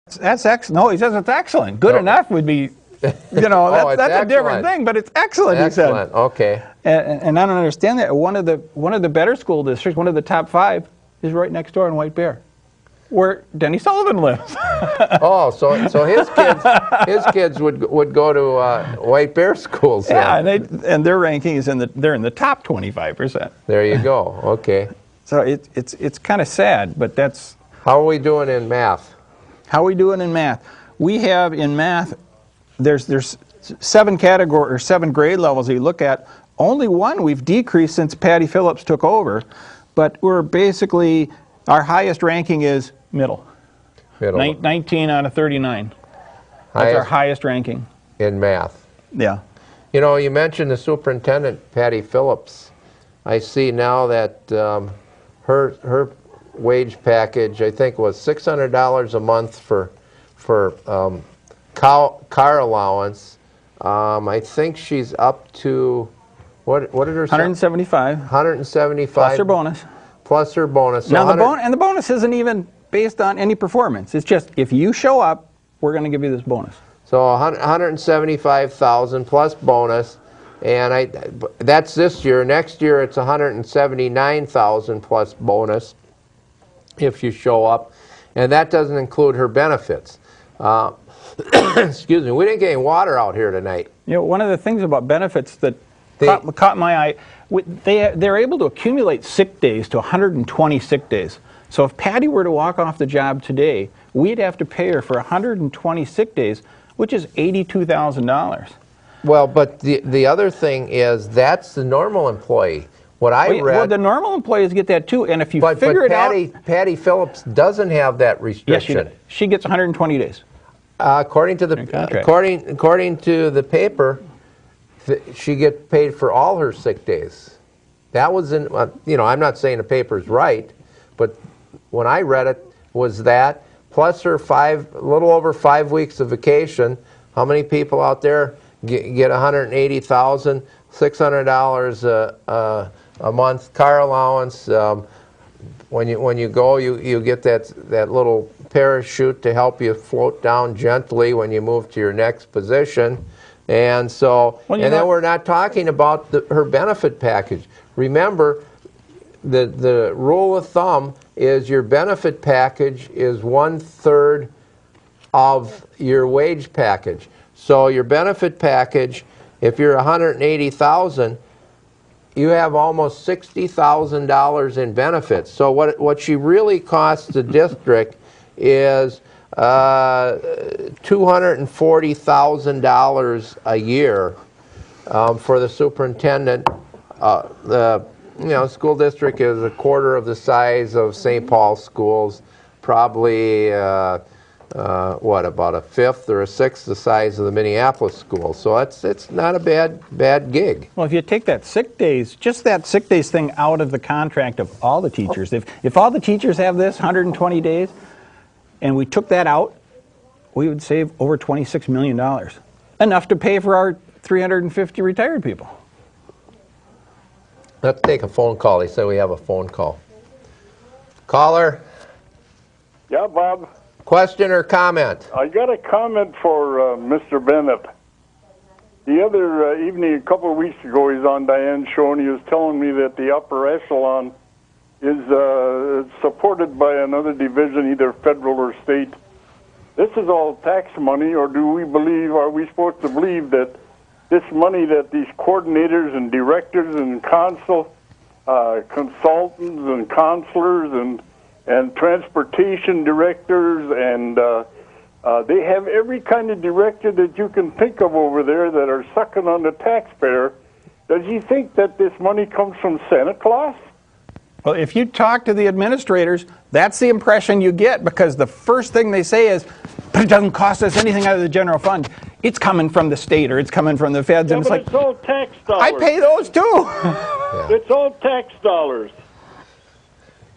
That's excellent. No, he says it's excellent. Good enough would be, you know, that's a different thing, but it's excellent, excellent. He said. Okay. And I don't understand that. One of the better school districts, one of the top 5, is right next door in White Bear, where Denny Sullivan lives. Oh, so his kids would go to White Bear schools. Yeah, and their ranking is they're in the top 25%. There you go. Okay. So it's kind of sad, but that's. How are we doing in math? How are we doing in math? We have in math, there's 7 category or 7 grade levels that you look at. Only one we've decreased since Patty Phillips took over, but we're basically, our highest ranking is middle. 19 out of 39. That's our highest ranking. In math. Yeah. You know, you mentioned the superintendent, Patty Phillips. I see now that her wage package, I think, was $600 a month for car allowance. I think she's up to, what did her 175. 175. Plus her bonus. Plus her bonus. So now the bonus isn't even based on any performance. It's just if you show up, we're going to give you this bonus. So 175,000 plus bonus, and that's this year. Next year it's 179,000 plus bonus if you show up, and that doesn't include her benefits. Excuse me, we didn't get any water out here tonight. You know, one of the things about benefits that caught my eye, they're able to accumulate sick days to 120 sick days. So if Patty were to walk off the job today, we'd have to pay her for 120 sick days, which is $82,000. Well, but the other thing is that's the normal employee. What I read. Well, the normal employees get that too, and if you figure it out. Patty Phillips doesn't have that restriction. Yes, she gets 120 days. According to the according to the paper, she gets paid for all her sick days. That was in. You know, I'm not saying the paper's right, but when I read it, was that plus her a little over 5 weeks of vacation. How many people out there get $180,000, $600 a month car allowance? When you go, you get that little parachute to help you float down gently when you move to your next position. And so, then we're not talking about her benefit package. Remember, the rule of thumb is your benefit package is 1/3 of your wage package. So your benefit package, if you're 180,000, you have almost $60,000 in benefits. So what she really costs the district is $240,000 a year for the superintendent. The school district is a quarter of the size of St. Paul schools, probably about a fifth or a sixth the size of the Minneapolis school. So it's not a bad gig. Well, if you take that sick days, just that sick days thing out of the contract of all the teachers, if all the teachers have this 120 days, and we took that out, we would save over $26 million, enough to pay for our 350 retired people. Let's take a phone call. They said we have a phone call. Caller? Yeah, Bob. Question or comment? I got a comment for Mr. Bennett. The other evening, a couple of weeks ago, he's on Diane's show, and he was telling me that the upper echelon is supported by another division, either federal or state. This is all tax money, or are we supposed to believe that this money that these coordinators and directors and consultants and counselors and transportation directors and they have every kind of director that you can think of over there that are sucking on the taxpayer. Does he think that this money comes from Santa Claus? Well, if you talk to the administrators, that's the impression you get, because the first thing they say is, but it doesn't cost us anything out of the general fund. It's coming from the state or it's coming from the feds. Yeah, and it's but it's all tax dollars. I pay those too. Yeah. It's all tax dollars.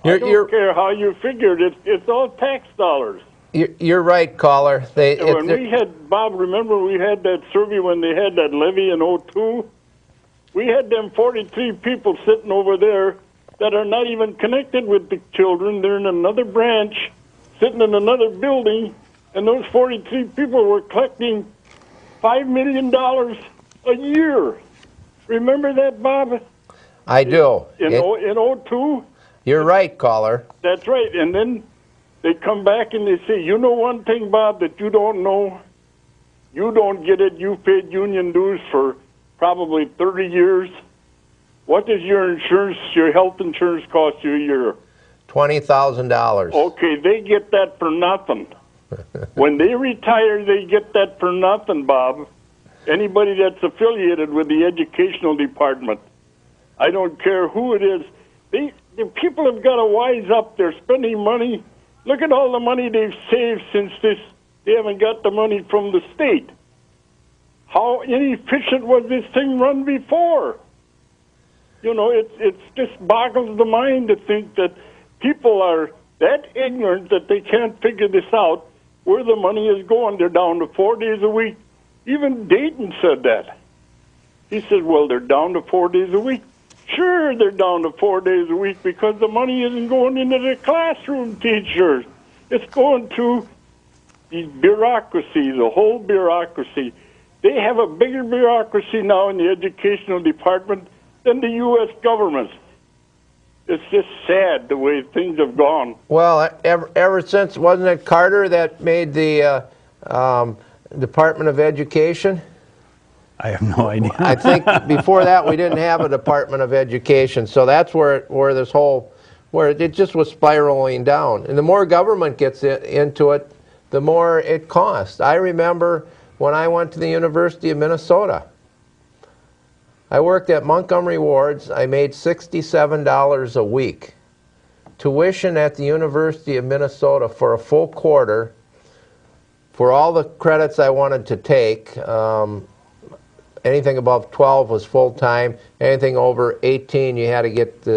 I don't care how you figured it. It's all tax dollars. You're right, caller. When we had, Bob, remember we had that survey when they had that levy in 2002? We had them 43 people sitting over there that are not even connected with the children. They're in another branch, sitting in another building, and those 43 people were collecting $5 million a year. Remember that, Bob? I do. In '02? You're right, caller. That's right. And then they come back and they say, you know one thing, Bob, that you don't know? You don't get it. You paid union dues for probably 30 years. What does your health insurance cost you a year? $20,000. Okay, they get that for nothing. When they retire, they get that for nothing, Bob. Anybody that's affiliated with the educational department, I don't care who it is, the people have got to wise up. They're spending money. Look at all the money they've saved since they haven't got the money from the state. How inefficient was this thing run before? You know, it just boggles the mind to think that people are that ignorant that they can't figure this out, where the money is going. They're down to 4 days a week. Even Dayton said that. He said, well, they're down to 4 days a week. Sure, they're down to 4 days a week because the money isn't going into the classroom teachers. It's going to the bureaucracy, the whole bureaucracy. They have a bigger bureaucracy now in the educational department than the U.S. government. It's just sad the way things have gone. Well, ever since, wasn't it Carter that made the Department of Education? I have no idea. I think before that we didn't have a Department of Education, so that's where it just was spiraling down. And the more government gets into it, the more it costs. I remember when I went to the University of Minnesota. I worked at Montgomery Ward's. I made $67 a week. Tuition at the University of Minnesota for a full quarter, for all the credits I wanted to take, anything above 12 was full-time. Anything over 18, you had to get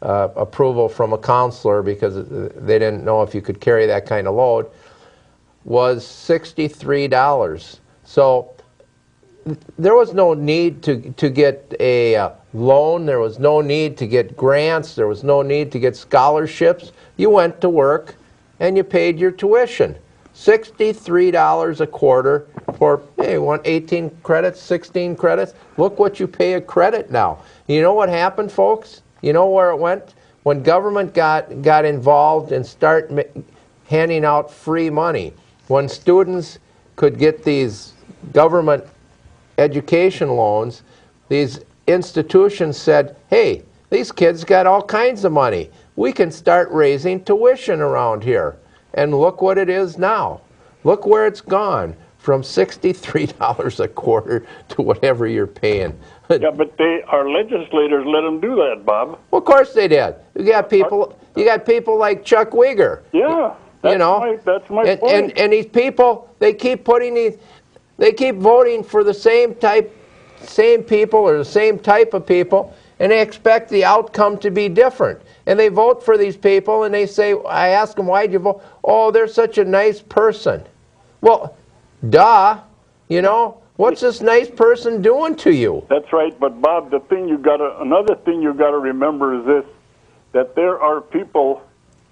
approval from a counselor because they didn't know if you could carry that kind of load, was $63. So there was no need to get a loan. There was no need to get grants. There was no need to get scholarships. You went to work and you paid your tuition. $63 a quarter for, hey, you want 18 credits, 16 credits? Look what you pay a credit now. You know what happened, folks? You know where it went? When government got involved and start handing out free money, when students could get these government education loans, these institutions said, hey, these kids got all kinds of money. We can start raising tuition around here. And look what it is now. Look where it's gone, from $63 a quarter to whatever you're paying. Yeah, but our legislators let them do that, Bob. Well, of course they did. You got people like Chuck Uyghur. Yeah, that's my point. And these people, they keep voting for the same people or the same type of people, and they expect the outcome to be different. And they vote for these people, and they say, I ask them, why'd you vote? Oh, they're such a nice person. Well, duh, you know, what's this nice person doing to you? That's right, but Bob, another thing you got to remember is this, that there are people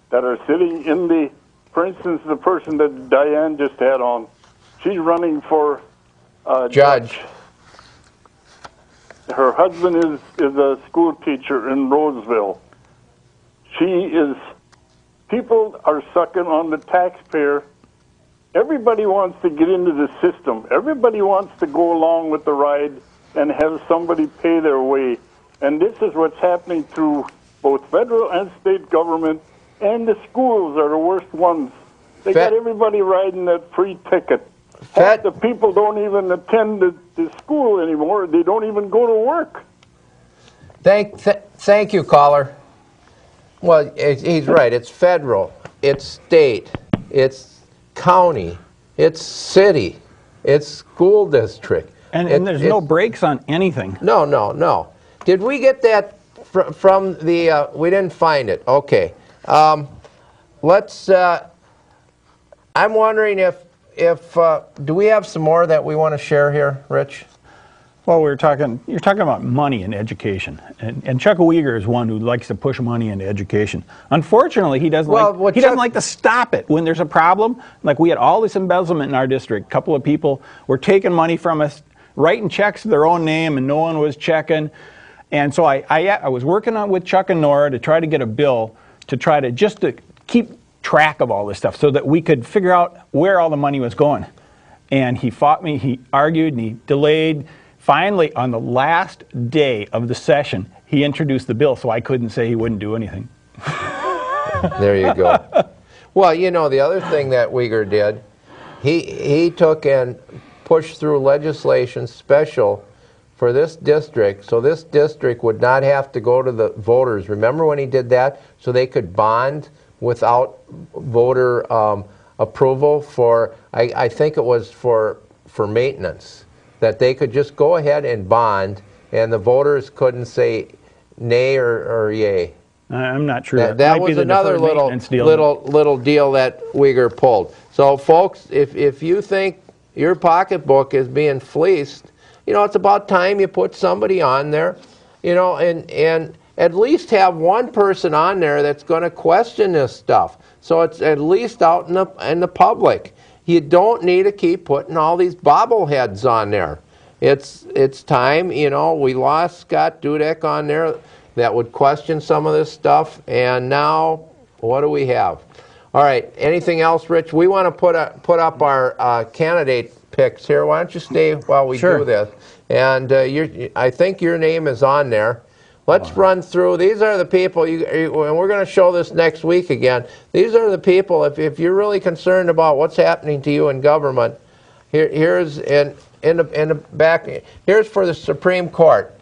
that are sitting in for instance, the person that Diane just had on, she's running for judge. Her husband is a school teacher in Roseville. People are sucking on the taxpayer. Everybody wants to get into the system. Everybody wants to go along with the ride and have somebody pay their way. And this is what's happening through both federal and state government, and the schools are the worst ones. They got everybody riding that free ticket. Half the people don't even attend the school anymore. They don't even go to work. Thank you, caller. Well, he's right. It's federal, it's state, it's county, it's city, it's school district. And there's no brakes on anything. No. Did we get that from the, we didn't find it. Okay. I'm wondering if do we have some more that we want to share here, Rich? Well, you're talking about money in education, and Chuck Uyghur is one who likes to push money into education. Unfortunately, he doesn't doesn't like to stop it when there's a problem. Like we had all this embezzlement in our district. A couple of people were taking money from us, writing checks to their own name, and no one was checking. And so I was working on with Chuck and Nora to try to get a bill to try to just to keep track of all this stuff so that we could figure out where all the money was going. And he fought me, he argued, and he delayed. Finally, on the last day of the session, he introduced the bill, so I couldn't say he wouldn't do anything. There you go. Well, you know, the other thing that Uyghur did, he took and pushed through legislation special for this district, so this district would not have to go to the voters. Remember when he did that? So they could bond without voter approval for, I think it was for maintenance, that they could just go ahead and bond, and the voters couldn't say nay or yay. I'm not sure. That was another little deal that Uyghur pulled. So, folks, if you think your pocketbook is being fleeced, you know, it's about time you put somebody on there, you know, and at least have one person on there that's going to question this stuff. So it's at least out in the public. You don't need to keep putting all these bobbleheads on there. It's time, you know, we lost Scott Dudek on there that would question some of this stuff, and now what do we have? All right, anything else, Rich? We want to put up our candidate picks here. Why don't you stay while we do this? And I think your name is on there. Let's run through. These are the people, and we're going to show this next week again. These are the people, if you're really concerned about what's happening to you in government, here's in the back, here's for the Supreme Court.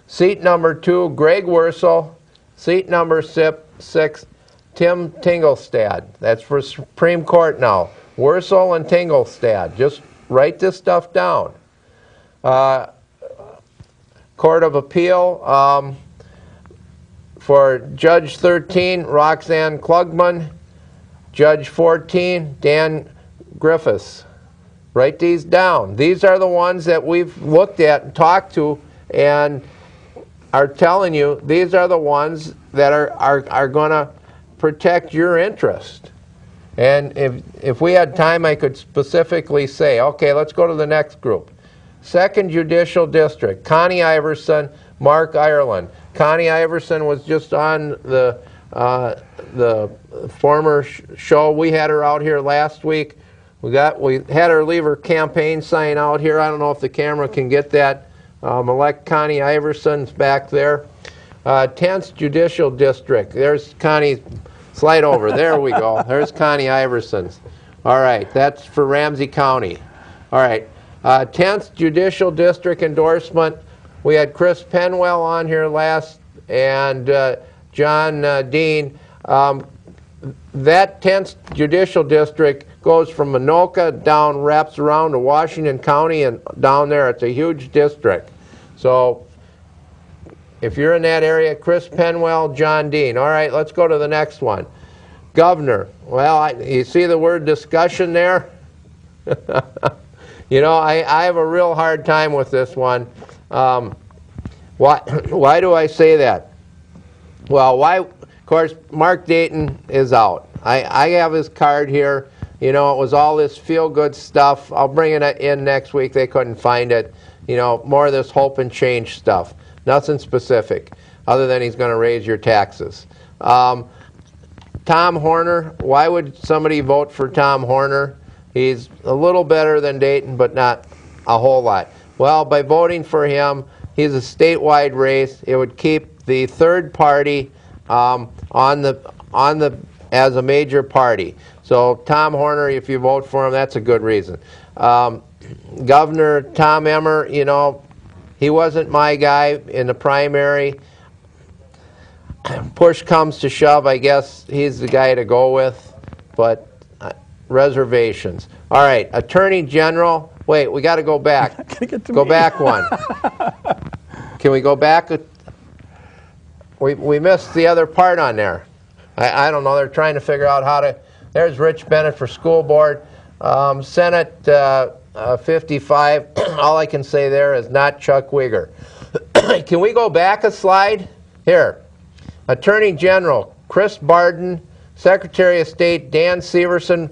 Seat number 2, Greg Wursel. Seat number 6, Tim Tingelstad. That's for Supreme Court now. Wursel and Tingelstad. Just write this stuff down. Court of Appeal, for Judge 13, Roxanne Klugman. Judge 14, Dan Griffiths. Write these down. These are the ones that we've looked at and talked to and are telling you these are the ones that are going to protect your interest. And if we had time, I could specifically say, okay, let's go to the next group. Second Judicial District, Connie Iverson, Mark Ireland. Connie Iverson was just on the former show. We had her out here last week. We had her leave her campaign sign out here. I don't know if the camera can get that. Elect Connie Iverson's back there. 10th Judicial District. There's Connie. Slide over. There we go. There's Connie Iverson's. All right. That's for Ramsey County. All right. 10th Judicial District endorsement. We had Chris Penwell on here last, and John Dean. That 10th Judicial District goes from Anoka down, wraps around to Washington County, and down there. It's a huge district. So if you're in that area, Chris Penwell, John Dean. All right, let's go to the next one. Governor. Well, you see the word discussion there? You know, I have a real hard time with this one. Why do I say that? Well, of course, Mark Dayton is out. I have his card here. You know, it was all this feel-good stuff. I'll bring it in next week. They couldn't find it. You know, more of this hope and change stuff. Nothing specific, other than he's going to raise your taxes. Tom Horner, why would somebody vote for Tom Horner? He's a little better than Dayton, but not a whole lot. Well, by voting for him, he's a statewide race. It would keep the third party as a major party. So Tom Horner, if you vote for him, that's a good reason. Governor Tom Emmer, you know, he wasn't my guy in the primary. Push comes to shove, I guess he's the guy to go with, but reservations. All right, Attorney General. Wait, we got to go back. Go back one. Can we go back? We missed the other part on there. I don't know. They're trying to figure out how to. There's Rich Bennett for school board. Senate 55, all I can say there is not Chuck Wigger. Can we go back a slide? Here. Attorney General Chris Barden, Secretary of State Dan Severson